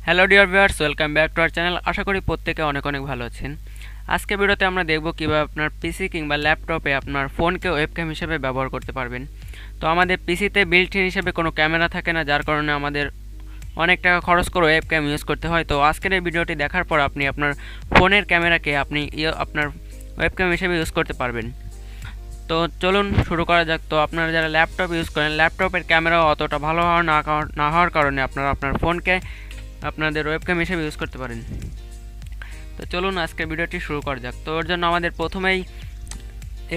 Hello dear viewers, welcome back to our channel. আশা করি প্রত্যেকে অনেক অনেক ভালো আছেন। আজকে ভিডিওতে আমরা দেখব কিভাবে আপনার পিসি কিংবা ল্যাপটপে আপনার ফোনকে ওয়েবক্যাম হিসেবে ব্যবহার করতে পারবেন। তো আমাদের পিসিতে বিল্ট ইন হিসেবে কোনো ক্যামেরা থাকে না, যার কারণে আমাদের অনেক টাকা খরচ করে ওয়েবক্যাম ইউজ করতে হয়। তো আজকের এই ভিডিওটি দেখার পর আপনি আপনার ফোনের ক্যামেরাকে আপনার ওয়েবক্যাম হিসেবে ইউজ করতে পারবেন। তো চলুন শুরু করা যাক। তো আপনারা যারা ল্যাপটপ ইউজ করেন, ল্যাপটপের ক্যামেরাও অতটা ভালো না হওয়ার কারণে আপনারা আপনার ফোনকে আপনাদের ওয়েবক্যাম হিসেবে ইউজ করতে পারেন। তো চলুন আজকের ভিডিওটি শুরু করা যাক। তো ওর জন্য আমাদের প্রথমেই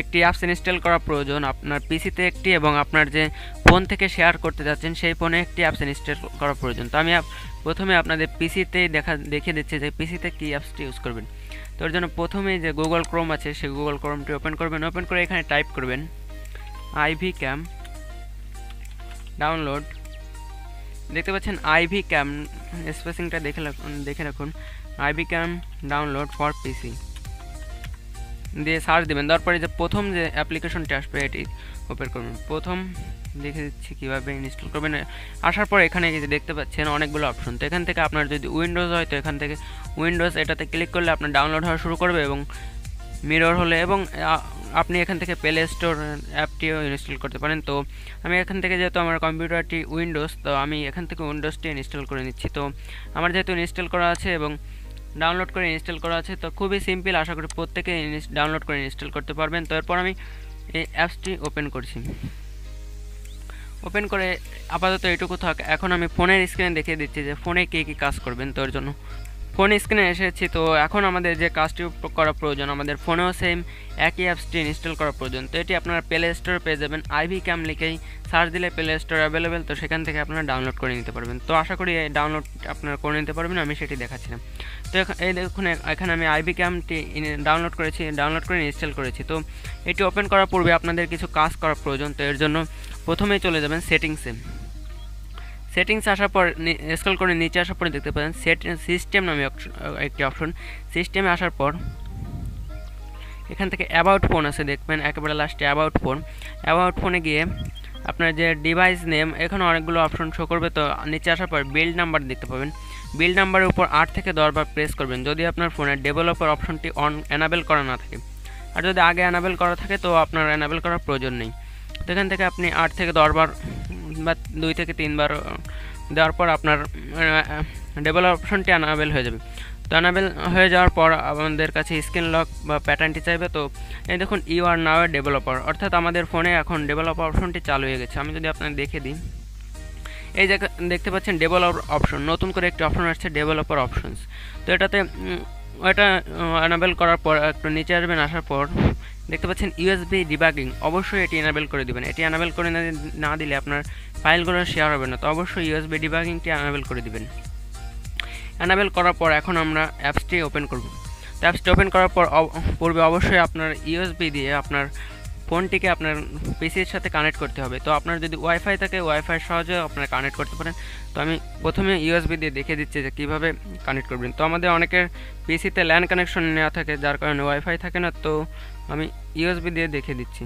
একটি অ্যাপস ইনস্টল করা প্রয়োজন, আপনার পিসিতে একটি এবং আপনার যে ফোন থেকে শেয়ার করতে যাচ্ছেন সেই ফোনে একটি অ্যাপস ইনস্টল করা প্রয়োজন। তো আমি প্রথমে আপনাদের পিসিতে দেখিয়ে দিচ্ছি যে পিসিতে কী অ্যাপসটি ইউজ করবেন। তো ওর জন্য প্রথমেই যে গুগল ক্রোম আছে সেই গুগল ক্রোমটি ওপেন করবেন। ওপেন করে এখানে টাইপ করবেন আইভি ক্যাম ডাউনলোড। দেখতে পাচ্ছেন আইভি ক্যাম, স্পেসিংটা দেখে রাখুন, iVCam download for PC দিয়ে সার্চ দেবেন। তারপরে যে প্রথম যে অ্যাপ্লিকেশনটি আসবে এটি ওপেন করবেন। প্রথম দেখে দিচ্ছি কীভাবে ইনস্টল করবেন। আসার পর এখানে যে দেখতে পাচ্ছেন অনেকগুলো অপশন। তো এখান থেকে আপনার যদি উইন্ডোজ হয় তো এখান থেকে উইন্ডোজ এটাতে ক্লিক করলে আপনার ডাউনলোড হওয়া শুরু করবে, এবং মিরর হলে এবং আপনি এখান থেকে প্লে স্টোর অ্যাপটিও ইনস্টল করতে পারেন। তো আমি এখান থেকে, যেহেতু আমার কম্পিউটারটি উইন্ডোজ, তো আমি এখান থেকে উইন্ডোজটি ইনস্টল করে নিচ্ছি। তো আমার যেহেতু ইনস্টল করা আছে এবং ডাউনলোড করে ইনস্টল করা আছে, তো খুবই সিম্পল, আশা করি প্রত্যেকে ডাউনলোড করে ইনস্টল করতে পারবেন। তো এরপর আমি এই অ্যাপসটি ওপেন করছি। ওপেন করে আপাতত এটুকু থাক। এখন আমি ফোনের স্ক্রিনে দেখিয়ে দিচ্ছি যে ফোনে কী কী কাজ করবেন। তো এর জন্য ফোন স্ক্রিনে এসেছি। তো এখন আমাদের যে কাজটি করা প্রয়োজন, আমাদের ফোনেও সেম একই অ্যাপসটি ইনস্টল করা প্রয়োজন। তো এটি আপনারা প্লে স্টোরে পেয়ে যাবেন। আইভি ক্যাম লিখেই সার্চ দিলে প্লে স্টোর অ্যাভেলেবেল, তো সেখান থেকে আপনারা ডাউনলোড করে নিতে পারবেন। তো আশা করি এই ডাউনলোড আপনারা করে নিতে পারবেন, আমি সেটি দেখাচ্ছিলাম। তো এই দেখুন, এখানে আমি আইভি ক্যামটি ডাউনলোড করে ইনস্টল করেছি। তো এটি ওপেন করার পূর্বে আপনাদের কিছু কাজ করা প্রয়োজন। তো এর জন্য প্রথমেই চলে যাবেন সেটিংসে আসার পর স্ক্রল করে নিচে আসার পরে দেখতে পাবেন সিস্টেম নামে একটি অপশন। সিস্টেমে আসার পর এখান থেকে অ্যাবাউট ফোন আছে, দেখবেন একেবারে লাস্টে অ্যাবাউট ফোনে গিয়ে আপনার যে ডিভাইস নেম, এখানে অনেকগুলো অপশন শো করবে। তো নিচে আসার পর বিল্ড নাম্বার দেখতে পাবেন। বিল্ড নাম্বারের উপর 8 থেকে 10 বার প্রেস করবেন যদি আপনার ফোনের ডেভেলপার অপশনটি এনাবেল করা না থাকে। আর যদি আগে এনাবেল করা থাকে তো আপনার এনাবেল করার প্রয়োজন নেই। তো এখান থেকে আপনি 8 থেকে 10 বার বা 2 থেকে 3 বার দেওয়ার পর আপনার ডেভেলপার অপশনটি এনাবেল হয়ে যাবে। তো এনাবেল হয়ে যাওয়ার পর আমাদের কাছে স্ক্রিন লক বা প্যাটার্নটি চাইবে। তো এই দেখুন, you R now A developer, অর্থাৎ আমাদের ফোনে এখন ডেভেলপার অপশনটি চালু হয়ে গেছে। আমি যদি আপনাদের দেখে দিই, এই যে দেখতে পাচ্ছেন ডেভেলপার অপশন, নতুন করে একটি অপশন আসছে ডেভেলপার অপশনস। তো এটাতে এটা এনাবেল করার পর একটু নিচে আসবেন। আসার পর দেখতে পাচ্ছেন ইউএসবি ডিবাগিং, অবশ্যই এটি এনাবেল করে দিবেন। এটি এনাবেল করে না দিলে আপনার ফাইলগুলো শেয়ার হবে না। তো অবশ্যই ইউএসবি ডিবাগিংটি এনাবেল করে দিবেন। এনাবেল করার পর এখন আমরা অ্যাপসটি ওপেন করব। তো অ্যাপসটি ওপেন করার পর পূর্বে অবশ্যই আপনার ইউএসবি দিয়ে আপনার ফোনটিকে আপনার পিসির সাথে কানেক্ট করতে হবে। তো আপনার যদি ওয়াইফাই থাকে, ওয়াইফাই সহজে আপনারা কানেক্ট করতে পারেন। তো আমি প্রথমে ইউএসবি দিয়ে দেখিয়ে দিচ্ছি যে কীভাবে কানেক্ট করবেন। তো আমাদের অনেকের পিসিতে ল্যান কানেকশন নেওয়া থাকে, যার কারণে ওয়াইফাই থাকে না। তো আমি ইউএসবি দিয়ে দেখিয়ে দিচ্ছি।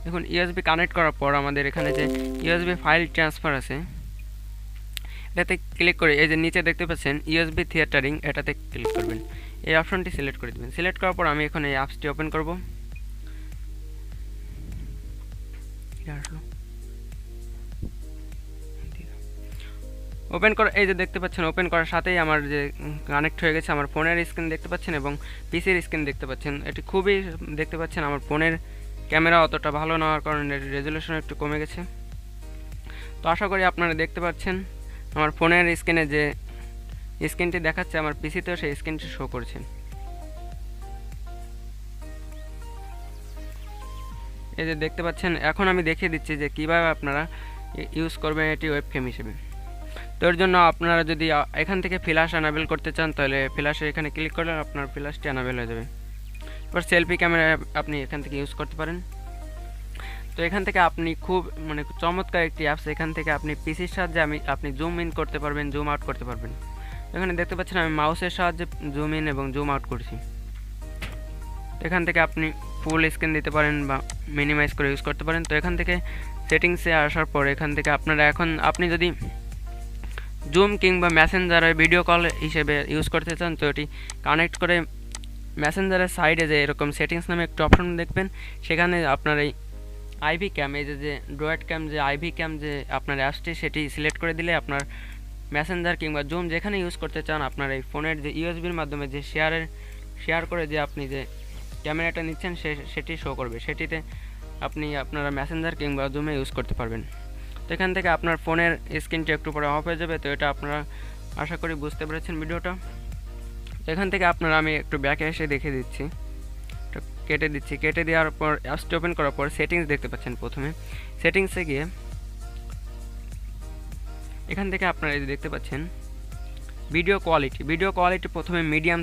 দেখুন, ইউএসবি কানেক্ট করার পর আমাদের এখানে যে ইউএসবি ফাইল ট্রান্সফার আছে, এটাতে ক্লিক করে এই যে নিচে দেখতে পাচ্ছেন ইউএসবি থিয়েটারিং, এটাতে ক্লিক করবেন। এই অপশনটি সিলেক্ট করে দেবেন। সিলেক্ট করার পর আমি এখন এই অ্যাপসটি ওপেন করব। ওপেন করা, এই যে দেখতে পাচ্ছেন ওপেন করার সাথেই আমার যে কানেক্ট হয়ে গেছে, আমার ফোনের স্ক্রিন দেখতে পাচ্ছেন এবং পিসির স্ক্রিন দেখতে পাচ্ছেন। এটি খুবই দেখতে পাচ্ছেন আমার ফোনের ক্যামেরা অতটা ভালো না হওয়ার কারণে রেজুলেশন একটু কমে গেছে। তো আশা করি আপনারা দেখতে পাচ্ছেন আমার ফোনের স্ক্রিনে যে স্ক্রিনটি দেখাচ্ছে, আমার পিসিতেও সেই স্ক্রিনটি শো করছে। এই যে দেখতে পাচ্ছেন, এখন আমি দেখিয়ে দিচ্ছি যে কীভাবে আপনারা ইউজ করবেন এটি ওয়েবক্যাম হিসেবে। তো এর জন্য আপনারা যদি এখান থেকে ফ্ল্যাশ এনাবেল করতে চান, তাহলে ফ্ল্যাশে এখানে ক্লিক করলে আপনার ফ্ল্যাশটি এনাবেল হয়ে যাবে। এবার সেলফি ক্যামেরা আপনি এখান থেকে ইউজ করতে পারেন। তো এখান থেকে আপনি খুব চমৎকার একটি অ্যাপস, এখান থেকে আপনি পিসির সাহায্যে আপনি জুম ইন করতে পারবেন, জুম আউট করতে পারবেন। এখানে দেখতে পাচ্ছেন আমি মাউসের সাহায্যে জুম ইন এবং জুম আউট করছি। এখান থেকে আপনি ফুল স্ক্রিন দিতে পারেন বা মিনিমাইজ করে ইউজ করতে পারেন। তো এখান থেকে সেটিংসে আসার পর এখান থেকে আপনারা এখন আপনি যদি জুম কিংবা মেসেঞ্জারে ভিডিও কল হিসেবে ইউজ করতে চান তো এটি কানেক্ট করে মেসেঞ্জারের সাইডে যে এরকম সেটিংস নামে একটা অপশন দেখবেন, সেখানে আপনার এই আইভি ক্যাম, এই যে ডুয়েট ক্যাম, যে আইভি ক্যাম যে আপনার আসছে সেটি সিলেক্ট করে দিলে আপনার মেসেঞ্জার কিংবা জুম যেখানে ইউজ করতে চান আপনার এই ফোনের যে ইউএসবির মাধ্যমে যে শেয়ার করে যে আপনি যে ক্যামেরাটা নিচ্ছেন সেটি শো করবে, সেটিতে আপনি আপনারা মেসেঞ্জার কিংবা জুমে ইউজ করতে পারবেন। তো এখান থেকে আপনার ফোনের স্ক্রিনটা একটু পরে অফ হয়ে যাবে। তো এটা আপনারা আশা করি বুঝতে পেরেছেন ভিডিওটা। তো এখান থেকে আপনারা আমি একটু ব্যাকে এসে দেখে দিচ্ছি, কেটে দিচ্ছি। কেটে দেওয়ার পর অ্যাপসটি ওপেন করার পর সেটিংস দেখতে পাচ্ছেন। প্রথমে সেটিংসে গিয়ে এখান থেকে আপনারা এই দেখতে পাচ্ছেন ভিডিও কোয়ালিটি প্রথমে মিডিয়াম